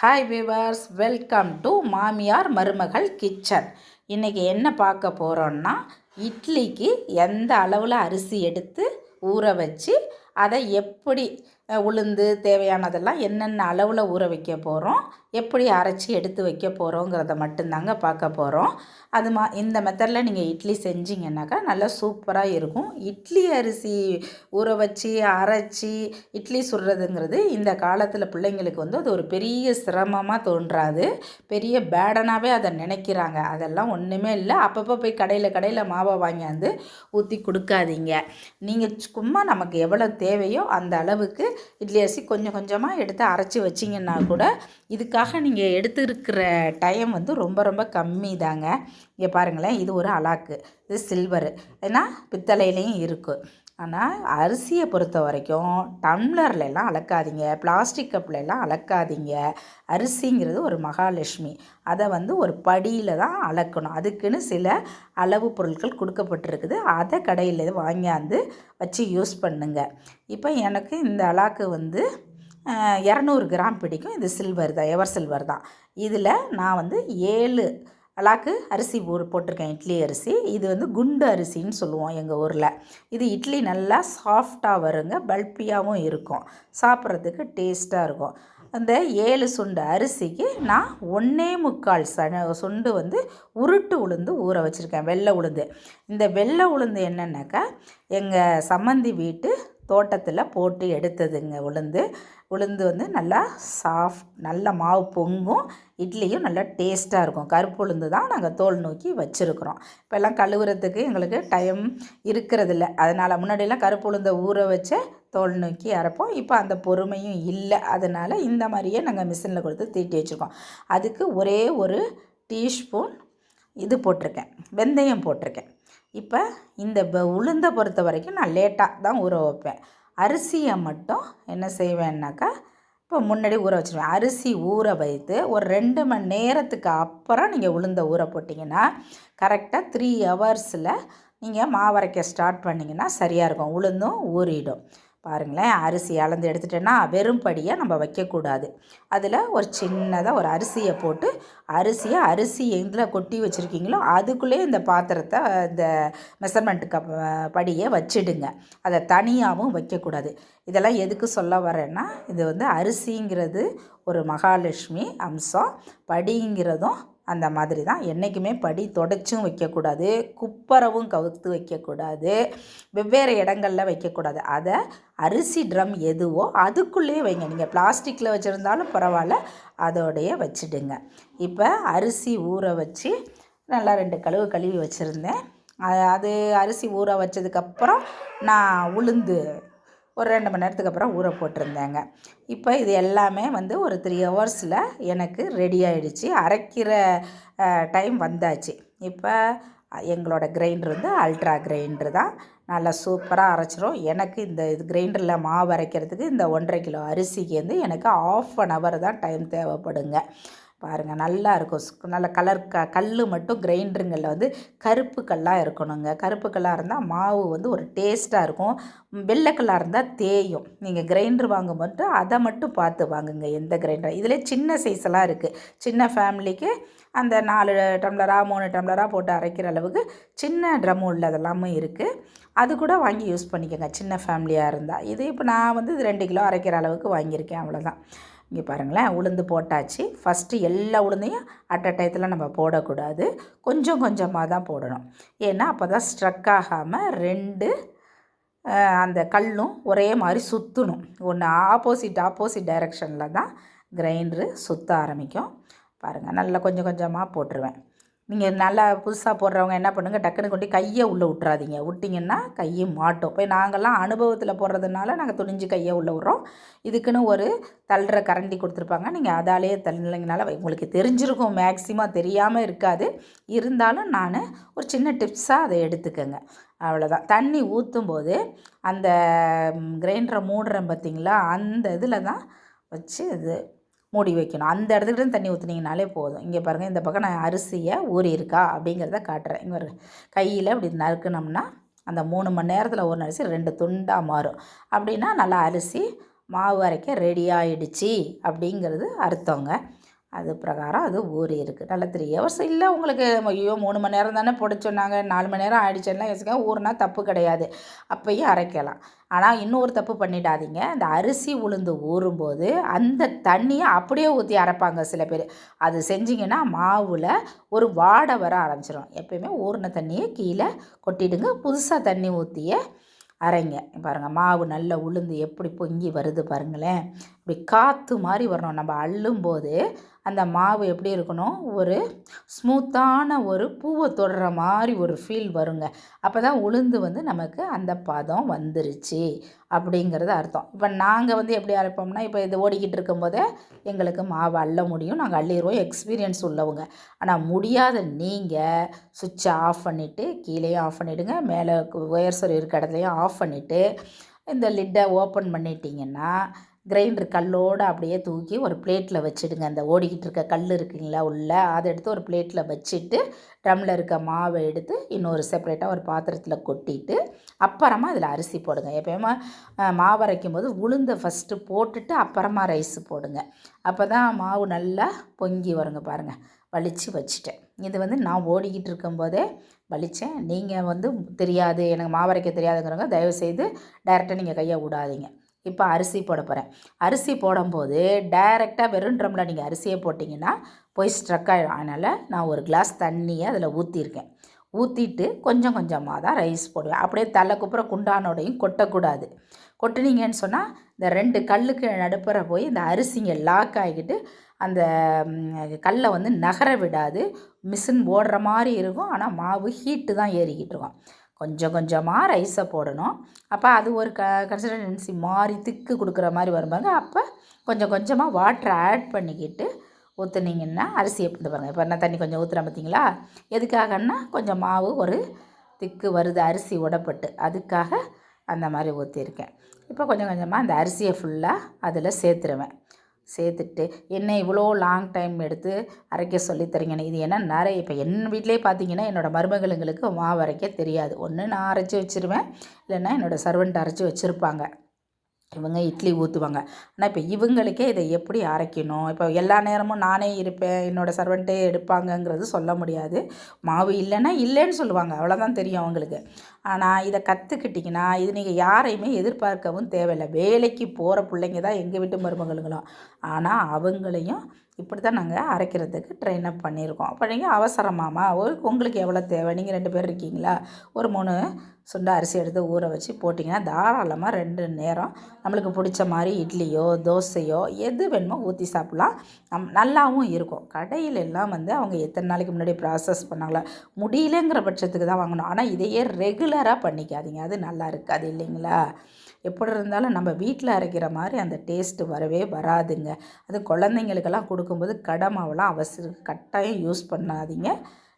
Hi viewers, welcome to மாமியார் மருமகள் kitchen. இன்றைக்கி என்ன பார்க்க போகிறோன்னா, இட்லிக்கு எந்த அளவில் அரிசி எடுத்து ஊற வச்சு அதை எப்படி உளுந்து தேவையானதெல்லாம் என்னென்ன அளவில் ஊற வைக்க போகிறோம், எப்படி அரைச்சி எடுத்து வைக்க போகிறோங்கிறத மட்டும்தாங்க பார்க்க போகிறோம். இந்த மெத்தடில் நீங்கள் இட்லி செஞ்சிங்கன்னாக்கா நல்லா சூப்பராக இருக்கும். இட்லி அரிசி ஊற வச்சு அரைச்சி இட்லி சுடுறதுங்கிறது இந்த காலத்தில் பிள்ளைங்களுக்கு அது ஒரு பெரிய சிரமமாக தோன்றாது, பெரிய பேடனாகவே அதை நினைக்கிறாங்க. அதெல்லாம் ஒன்றுமே இல்லை. அப்பப்போ போய் கடையில் மாவை வாங்கியாந்து ஊற்றி கொடுக்காதீங்க. நீங்கள் சும்மா நமக்கு எவ்வளோ தேவையோ அந்த அளவுக்கு இட்லி அரிசி கொஞ்சம் கொஞ்சமாக எடுத்து அரைச்சி வச்சிங்கன்னா கூட இதுக்காக நீங்கள் எடுத்துருக்கிற டைம் ரொம்ப ரொம்ப கம்மி தாங்க. இங்கே பாருங்களேன், இது ஒரு அலாக்கு, இது சில்வரு, ஏன்னா பித்தளையிலையும் இருக்குது. ஆனால் அரிசியை பொறுத்த வரைக்கும் டம்ளர்லாம் அளக்காதீங்க, பிளாஸ்டிக் கப்லலாம் அளக்காதீங்க. அரிசிங்கிறது ஒரு மகாலட்சுமி, அதை ஒரு படியில் தான் அளக்கணும். அதுக்குன்னு சில அளவு பொருட்கள் கொடுக்கப்பட்டிருக்குது. அதை கடையில் வாங்கியாந்து வச்சு யூஸ் பண்ணுங்க. இப்போ எனக்கு இந்த அலாக்கு 200 கிராம் பிடிக்கும். இது சில்வர் தான், எவர் சில்வர் தான். இதில் நான் 7 அலாக்கு அரிசி போட்டிருக்கேன், இட்லி அரிசி. இது குண்டு அரிசின்னு சொல்லுவோம் எங்கள் ஊரில். இது இட்லி நல்லா சாஃப்டாக வருங்க, பல்பியாகவும் இருக்கும், சாப்பிட்றதுக்கு டேஸ்ட்டாக இருக்கும். அந்த 7 சுண்டு அரிசிக்கு நான் 1.25 சுண்டு உருட்டு உளுந்து ஊற வச்சுருக்கேன், வெள்ளை உளுந்து. இந்த வெள்ளை உளுந்து என்னென்னாக்கா எங்கள் சம்மந்தி வீட்டு தோட்டத்தில் போட்டு எடுத்ததுங்க. உளுந்து நல்லா சாஃப்ட், நல்ல மாவு பொங்கும், இட்லியும் நல்லா டேஸ்ட்டாக இருக்கும். கருப்பு உளுந்து தான் நாங்கள் தோல் நோக்கி வச்சுருக்குறோம். இப்போல்லாம் கழுவுறதுக்கு எங்களுக்கு டைம் இருக்கிறதில்ல, அதனால் முன்னாடியெல்லாம் கருப்பு உளுந்தை ஊற வச்சு தோல் நோக்கி அரைப்போம். இப்போ அந்த பொறுமையும் இல்லை, அதனால் இந்த மாதிரியே நாங்கள் மிஷினில் கொடுத்து தீட்டி வச்சுருக்கோம். அதுக்கு ஒரே ஒரு டீஸ்பூன் இது போட்டிருக்கேன், வெந்தயம் போட்டிருக்கேன். இப்போ இந்த உளுந்தை பொறுத்த வரைக்கும் நான் லேட்டாக தான் ஊற வைப்பேன். அரிசியை மட்டும் என்ன செய்வேன்னாக்கா, இப்போ முன்னாடி ஊற வச்சுருவேன். அரிசி ஊற வைத்து ஒரு 2 மணி நேரத்துக்கு அப்புறம் நீங்கள் உளுந்தை ஊற போட்டிங்கன்னா கரெக்டாக 3 ஹவர்ஸில் நீங்கள் மாவரைக்க ஸ்டார்ட் பண்ணிங்கன்னா சரியாக இருக்கும், உளுந்தும் ஊறிடும். பாருங்களேன், அரிசி அளந்து எடுத்துட்டேன்னா வெறும் படியாக நம்ம வைக்கக்கூடாது. அதில் ஒரு சின்னதாக ஒரு அரிசியை போட்டு அரிசி எதில் கொட்டி வச்சுருக்கீங்களோ அதுக்குள்ளே இந்த பாத்திரத்தை, இந்த மெஷர்மெண்ட்டுக்கு படியை வச்சிடுங்க. அதை தனியாகவும் வைக்கக்கூடாது. இதெல்லாம் எதுக்கு சொல்ல வரேன்னா, இது அரிசிங்கிறது ஒரு மகாலட்சுமி அம்சம், படிங்கிறதும் அந்த மாதிரி தான். என்றைக்குமே படி தொடச்சும் வைக்கக்கூடாது, குப்பரவும் கவுத்து வைக்கக்கூடாது, வெவ்வேறு இடங்களில் வைக்கக்கூடாது. அதை அரிசி ட்ரம் எதுவோ அதுக்குள்ளேயே வைங்க. நீங்கள் பிளாஸ்டிக்கில் வச்சுருந்தாலும் பரவாயில்ல, அதோடைய வச்சுடுங்க. இப்போ அரிசி ஊற வச்சு நல்லா 2 கழுவி வச்சுருந்தேன். அது அரிசி ஊற வச்சதுக்கப்புறம் நான் உளுந்து ஒரு 2 மணி நேரத்துக்கு அப்புறம் ஊற போட்டிருந்தேங்க. இப்போ இது எல்லாமே ஒரு 3 ஹவர்ஸில் எனக்கு ரெடி ஆகிடுச்சு. அரைக்கிற டைம் வந்தாச்சு. இப்போ எங்களோட கிரைண்டர் அல்ட்ரா கிரைண்டர் தான், நல்லா சூப்பராக அரைச்சிரும். எனக்கு இந்த கிரைண்டரில் மாவு அரைக்கிறதுக்கு இந்த 1.5 கிலோ அரிசிக்கு எனக்கு 1/2 hour தான் டைம் தேவைப்படுங்க. பாருங்கள், நல்லா இருக்கும். நல்ல கல் மட்டும் கிரைண்டருங்களில் கருப்பு கல்லாக இருக்கணுங்க. கருப்பு கல்லாக இருந்தால் மாவு ஒரு டேஸ்ட்டாக இருக்கும். வெள்ளை கல்லாக இருந்தால் தேயும். நீங்கள் கிரைண்டர் வாங்கும்போது அதை மட்டும் பார்த்து வாங்குங்க, எந்த கிரைண்டர். இதில் சின்ன சைஸெல்லாம் இருக்குது. சின்ன ஃபேமிலிக்கு அந்த 4 டம்ளராக 3 டம்ளராக போட்டு அரைக்கிற அளவுக்கு சின்ன ட்ரம் உள்ளதெல்லாமும் இருக்குது. அது கூட வாங்கி யூஸ் பண்ணிக்கோங்க, சின்ன ஃபேமிலியாக இருந்தால். இது இப்போ நான் இது 2 கிலோ அரைக்கிற அளவுக்கு வாங்கியிருக்கேன், அவ்வளோதான். இங்கே பாருங்களேன், உளுந்து போட்டாச்சு. ஃபஸ்ட்டு எல்லா உளுந்தையும் அட் அ டயத்தில் நம்ம போடக்கூடாது, கொஞ்சம் கொஞ்சமாக தான் போடணும். ஏன்னா அப்போ தான் ஸ்ட்ரக் ஆகாமல் 2 அந்த கல்லும் ஒரே மாதிரி சுற்றணும். ஒன்று ஆப்போசிட் டைரெக்ஷனில் தான் கிரைண்டரு சுற்ற ஆரம்பிக்கும். பாருங்கள், நல்லா கொஞ்சம் கொஞ்சமாக போட்டுருவேன். நீங்கள் நல்லா புதுசாக போடுறவங்க என்ன பண்ணுங்கள், டக்குன்னு கொண்டு கையை உள்ளே விட்றாதீங்க. விட்டிங்கன்னா கையை மாட்டோம். இப்போ நாங்கள்லாம் அனுபவத்தில் போடுறதுனால நாங்கள் துணிஞ்சு கையை உள்ளே விட்றோம். இதுக்குன்னு ஒரு தள்ளுற கரண்டி கொடுத்துருப்பாங்க, நீங்கள் அதாலேயே தள்ளினீங்கனால உங்களுக்கு தெரிஞ்சிருக்கும், மேக்ஸிமம் தெரியாமல் இருக்காது. இருந்தாலும் நான் ஒரு சின்ன டிப்ஸாக அதை எடுத்துக்கோங்க, அவ்வளோதான். தண்ணி ஊற்றும்போது அந்த கிரைண்டரை மூடுறேன் பார்த்திங்களா, அந்த இதில் தான் வச்சு இது மூடி வைக்கணும். அந்த இடத்துக்கிட்ட தண்ணி ஊற்றுனீங்கனாலே போதும். இங்கே பாருங்கள், இந்த பக்கம் நான் அரிசியை ஊறி இருக்கா அப்படிங்கிறத காட்டுறேன். இங்கே கையில் இப்படி நறுக்கணும்னா அந்த 3 மணி நேரத்தில் ஊறின அரிசி 2 துண்டாக மாறும். அப்படின்னா நல்லா அரிசி மாவு அரைக்க ரெடி ஆகிடுச்சி அப்படிங்கிறது அர்த்தங்க. அது பிரகாரம் அது ஊறி இருக்குது. நல்லா 3 ஹவர்ஸ் இல்லை உங்களுக்கு ஐயோ 3 மணி நேரம் தானே போட சொன்னாங்க, 4 மணி நேரம் ஆகிடுச்சுன்னா யோசிக்க ஊறுனா தப்பு கிடையாது, அப்பையும் அரைக்கலாம். ஆனால் இன்னொரு தப்பு பண்ணிடாதீங்க, அந்த அரிசி உளுந்து ஊறும்போது அந்த தண்ணியை அப்படியே ஊற்றி அரைப்பாங்க சில பேர். அது செஞ்சிங்கன்னா மாவில் ஒரு வாடை வர ஆரம்பிச்சிடும். எப்பயுமே ஊறின தண்ணியை கீழே கொட்டிடுங்க, புதுசாக தண்ணி ஊற்றிய அரைங்க. பாருங்கள் மாவு நல்லா உளுந்து எப்படி பொங்கி வருது பாருங்களேன். இப்படி காற்று மாதிரி வரணும். நம்ம அள்ளும்போது அந்த மாவு எப்படி இருக்கணும், ஒரு ஸ்மூத்தான ஒரு பூவை தொடுற மாதிரி ஒரு ஃபீல் வருங்க. அப்போ தான் உளுந்து நமக்கு அந்த பதம் வந்துருச்சு அப்படிங்கிறது அர்த்தம். இப்போ நாங்கள் எப்படி அரைப்போம்னா, இப்போ இது ஓடிக்கிட்டு இருக்கும்போதே எங்களுக்கு மாவு அள்ள முடியும், நாங்கள் அள்ளிடுவோம், எக்ஸ்பீரியன்ஸ் உள்ளவங்க. ஆனால் முடியாத நீங்கள் சுவிட்சை ஆஃப் பண்ணிவிட்டு கீழேயும் ஆஃப் பண்ணிவிடுங்க, மேலே ஒயர் சொரு இருக்க இடத்துலையும் ஆஃப் பண்ணிவிட்டு இந்த லிட்டை ஓப்பன் பண்ணிட்டீங்கன்னா கிரைண்டர் கல்லோடு அப்படியே தூக்கி ஒரு பிளேட்டில் வச்சுடுங்க. அந்த ஓடிக்கிட்டு இருக்க கல் இருக்குங்களா உள்ளே, அதை எடுத்து ஒரு பிளேட்டில் வச்சுட்டு ட்ரம்மில் இருக்க மாவை எடுத்து இன்னொரு செப்பரேட்டாக ஒரு பாத்திரத்தில் கொட்டிட்டு அப்புறமா அதில் அரிசி போடுங்க. எப்போயுமே மாவு அரைக்கும் போது உளுந்தை ஃபஸ்ட்டு போட்டுட்டு அப்புறமா ரைஸ் போடுங்க. அப்போ தான் மாவு நல்லா பொங்கி வருங்க. பாருங்கள் வலித்து வச்சுட்டேன். இது நான் ஓடிக்கிட்டு இருக்கும்போதே வலித்தேன். நீங்கள் தெரியாது எனக்கு மாவு அரைக்க தெரியாதுங்கிறவங்க தயவுசெய்து டைரெக்டாக நீங்கள் கையை விடாதீங்க. இப்போ அரிசி போட போகிறேன். அரிசி போடும்போது டைரெக்டாக வெறும் ட்ரம்மில் நீங்கள் அரிசியை போட்டிங்கன்னா போய் ஸ்ட்ரக் ஆகிடும். அதனால் நான் ஒரு கிளாஸ் தண்ணியை அதில் ஊற்றிருக்கேன். ஊற்றிட்டு கொஞ்சம் கொஞ்சமாக தான் ரைஸ் போடுவேன். அப்படியே தலை குப்புற குண்டானோடையும் கொட்டக்கூடாது. கொட்டினீங்கன்னு சொன்னால் இந்த 2 கல்லுக்கு நடுப்புற போய் இந்த அரிசிங்க லாக் ஆகிக்கிட்டு அந்த கல்லை நகர விடாது. மிஷின் ஓடுற மாதிரி இருக்கும், ஆனால் மாவு ஹீட்டு தான் ஏறிக்கிட்டு இருக்கும். கொஞ்சம் கொஞ்சமாக ரைஸை போடணும். அப்போ அது ஒரு கன்சிஸ்டன்சி மாதிரி திக்கு கொடுக்குற மாதிரி வரும்பாங்க. அப்போ கொஞ்சம் கொஞ்சமாக வாட்டரை ஆட் பண்ணிக்கிட்டு ஊற்றுனீங்கன்னா அரிசியை பாருங்கள். இப்போ நான் தண்ணி கொஞ்சம் ஊற்றுறேன் பார்த்தீங்களா, எதுக்காகன்னா கொஞ்சம் மாவு ஒரு திக்கு வருது அரிசி உடப்பட்டு, அதுக்காக அந்த மாதிரி ஊற்றிருக்கேன். இப்போ கொஞ்சம் கொஞ்சமாக அந்த அரிசியை ஃபுல்லாக அதில் சேர்த்துருவேன். சேர்த்துட்டு என்ன இவ்வளோ லாங் டைம் எடுத்து அரைக்க சொல்லித்தரீங்கன்னு, இது என்ன நிறைய இப்போ என் வீட்டிலே பார்த்தீங்கன்னா என்னோடய மருமகளுங்களுக்கு மாவு அரைக்க தெரியாது. ஒன்று நான் அரைச்சி வச்சுருவேன், இல்லைன்னா என்னோடய சர்வெண்ட் அரைச்சி வச்சுருப்பாங்க. இவங்க இட்லி ஊற்றுவாங்க. ஆனால் இப்போ இவங்களுக்கே இதை எப்படி அரைக்கணும், இப்போ எல்லா நேரமும் நானே இருப்பேன் என்னோடய சர்வெண்ட்டே எடுப்பாங்கங்கிறது சொல்ல முடியாது. மாவு இல்லைன்னா இல்லைன்னு சொல்லுவாங்க, அவ்வளோதான் தெரியும் அவங்களுக்கு. ஆனால் இதை கற்றுக்கிட்டிங்கன்னா இது நீங்கள் யாரையுமே எதிர்பார்க்கவும் தேவையில்லை. வேலைக்கு போகிற பிள்ளைங்க தான் எங்கள் வீட்டு மருமகளுங்களும். ஆனால் அவங்களையும் இப்படி தான் நாங்கள் அரைக்கிறதுக்கு ட்ரெயின் அப் பண்ணியிருக்கோம். அப்போ நீங்கள் அவசரமாமா உங்களுக்கு எவ்வளோ தேவை, நீங்கள் 2 பேர் இருக்கீங்களா, ஒரு 3 சுண்டை அரிசி எடுத்து ஊற வச்சு போட்டிங்கன்னா தாராளமாக 2 நேரம் நம்மளுக்கு பிடிச்ச மாதிரி இட்லியோ தோசையோ எது வேணுமோ ஊற்றி சாப்பிட்லாம். நல்லாவும் இருக்கும். கடையில் எல்லாம் அவங்க எத்தனை நாளைக்கு முன்னாடி ப்ராசஸ் பண்ணாங்களா, முடியலங்கிற பட்சத்துக்கு தான் வாங்கணும். ஆனால் இதையே ரெகுலராக பண்ணிக்காதீங்க, அது நல்லா இருக்காது இல்லைங்களா. எப்படி இருந்தாலும் நம்ம வீட்டில் அரைக்கிற மாதிரி அந்த டேஸ்ட்டு வரவே வராதுங்க. அது குழந்தைங்களுக்கெல்லாம் கொடுக்கும்போது கடை மாவெல்லாம் கட்டாயம் யூஸ் பண்ணாதீங்க.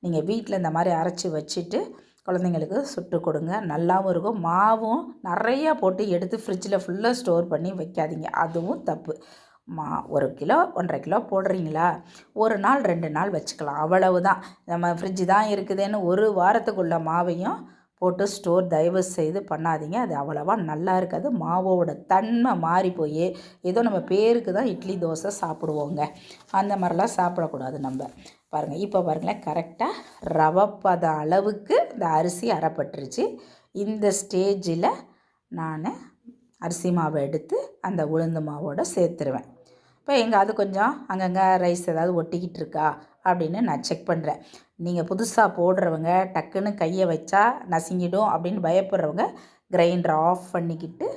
நீங்கள் வீட்டில் இந்த மாதிரி அரைச்சி வச்சுட்டு குழந்தைங்களுக்கு சுட்டு கொடுங்க, நல்லாவும் இருக்கும். மாவும் நிறையா போட்டு எடுத்து ஃப்ரிட்ஜில் ஃபுல்லாக ஸ்டோர் பண்ணி வைக்காதீங்க, அதுவும் தப்பு. 1 கிலோ 1.5 கிலோ போடுறீங்களா, 1 நாள் 2 நாள் வச்சுக்கலாம், அவ்வளவு தான். நம்ம ஃப்ரிட்ஜு தான் இருக்குதுன்னு 1 வாரத்துக்குள்ள மாவையும் போட்டு ஸ்டோர் தயவு செய்து பண்ணாதீங்க, அது அவ்வளோவா நல்லா இருக்காது. மாவோட தன்மை மாறி போய் ஏதோ நம்ம பேருக்கு தான் இட்லி தோசை சாப்பிடுவோங்க, அந்த மாதிரிலாம் சாப்பிடக்கூடாது நம்ம. பாருங்கள் இப்போ பாருங்களேன், கரெக்டாக ரவைப்பத அளவுக்கு இந்த அரிசி அரைப்பட்டுருச்சு. இந்த ஸ்டேஜில் நான் அரிசி மாவை எடுத்து அந்த உளுந்து மாவோடு சேர்த்துருவேன். இப்போ எங்காவது கொஞ்சம் அங்கங்கே ரைஸ் ஏதாவது ஒட்டிக்கிட்டு இருக்கா அப்படின்னு நான் செக் பண்ணுறேன். நீங்கள் புதுசாக போடுறவங்க டக்குன்னு கையை வச்சா நசுங்கிடும் அப்படின்னு பயப்படுறவங்க கிரைண்டரை ஆஃப் பண்ணிக்கிட்டு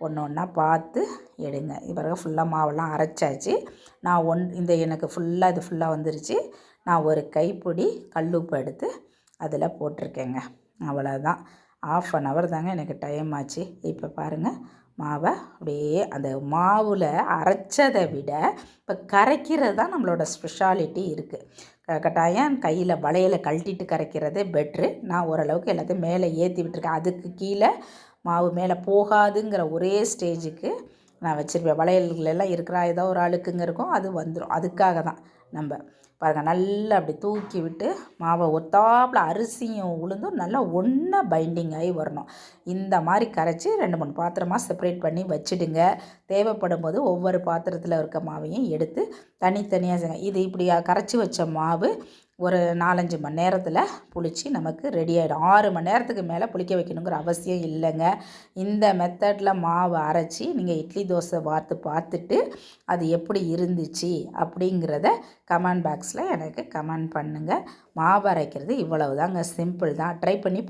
ஒன்று ஒன்றா பார்த்து எடுங்க. இப்போ ஃபுல்லாக மாவெல்லாம் அரைச்சாச்சு. நான் இந்த எனக்கு ஃபுல்லாக இது ஃபுல்லாக வந்துருச்சு. நான் ஒரு கைப்பிடி கல்லுப்பு எடுத்து அதில் போட்டிருக்கேங்க, அவ்வளோதான். 1/2 hour தாங்க எனக்கு டைம் ஆச்சு. இப்போ பாருங்கள் மாவை அப்படியே அந்த மாவில் அரைச்சதை விட இப்போ கரைக்கிறது தான் நம்மளோட ஸ்பெஷாலிட்டி இருக்குது. கட்டாயம் கையில் வளையலை கழட்டிட்டு கரைக்கிறதே பெட்ரு. நான் ஓரளவுக்கு எல்லாத்தையும் மேலே ஏற்றி விட்டுருக்கேன். அதுக்கு கீழே மாவு மேலே போகாதுங்கிற ஒரே ஸ்டேஜுக்கு நான் வச்சுருப்பேன். வளையல்களெல்லாம் இருக்கிற ஏதோ ஒரு அழுக்குங்க இருக்கும், அது வந்துடும். அதுக்காக தான் நம்ம பாருங்கள், நல்லா அப்படி தூக்கி விட்டு மாவை ஒத்தாப்பில் அரிசியும் உளுந்தும் நல்லா ஒன்றா பைண்டிங் ஆகி வரணும். இந்த மாதிரி கரைச்சி 2-3 பாத்திரமாக செப்பரேட் பண்ணி வச்சுடுங்க. தேவைப்படும் போது ஒவ்வொரு பாத்திரத்தில் இருக்க மாவையும் எடுத்து தனித்தனியாக செய்யுங்க. இது இப்படி கரைச்சி வச்ச மாவு ஒரு 4-5 மணி நேரத்தில் புளிச்சு நமக்கு ரெடி ஆகிடும். 6 மணி நேரத்துக்கு மேலே புளிக்க வைக்கணுங்கிற அவசியம் இல்லைங்க. இந்த மெத்தடில் மாவு அரைச்சி நீங்கள் இட்லி தோசை வார்த்து பார்த்துட்டு அது எப்படி இருந்துச்சு அப்படிங்கிறத கமெண்ட் பாக்ஸில் எனக்கு கமெண்ட் பண்ணுங்கள். மாவு அரைக்கிறது இவ்வளவு தாங்க, சிம்பிள் தான். ட்ரை பண்ணி